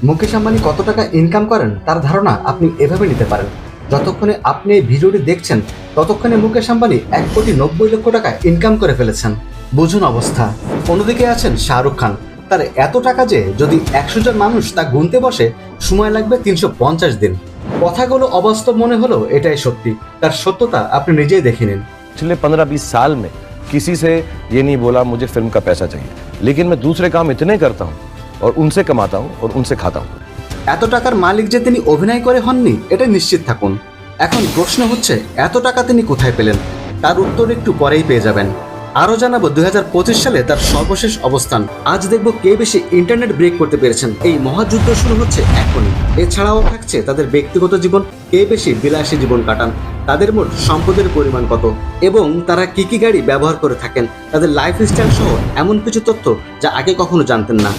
মুকেশ আম্বানি কত টাকা ইনকাম করেন তার ধারণা আপনি এভাবে নিতে পারেন। যতক্ষণে আপনি এই ভিডিওটি দেখছেন ততক্ষণে মুকেশ আম্বানি 1,90,00,000 টাকা ইনকাম করে ফেলেছেন। বুঝুন অবস্থা। অন্যদিকে আছেন শাহরুখ খান। তার এত টাকা যে যদি 100 জন মানুষ তা গুনতে বসে সময় লাগবে 350 দিন। কথাগুলো অবাস্তব মনে হলেও এটাই সত্যি। তার সত্যতা আপনি নিজেই দেখে নিন। पिछले 15-20 साल में किसी से ये नहीं बोला मुझे फिल्म का पैसा चाहिए, लेकिन मैं दूसरे काम इतने करता हूँ और उनसे कमाता हूँ और उनसे खाता हूँ। এত টাকার মালিক যে তিনি অভিনয় করে হননি এটা নিশ্চিত থাকুন। এখন প্রশ্ন হচ্ছে এত টাকা তিনি কোথায় পেলেন? তার উত্তর একটু পরেই পেয়ে যাবেন। আরও জানাবো 2025 সালে তার সর্বশেষ অবস্থান। আজ দেখব কে বেশি ইন্টারনেট ব্রেক করতে পেরেছেন। এই মহাযুদ্ধ শুরু হচ্ছে এখনই। এছাড়াও থাকছে তাদের ব্যক্তিগত জীবন, কে বেশি বিলাসী জীবন কাটান, তাদের মোট সম্পদের পরিমাণ কত এবং তারা কি কি গাড়ি ব্যবহার করে থাকেন, তাদের লাইফস্টাইল সহ এমন কিছু তথ্য যা আগে কখনো জানতেন না।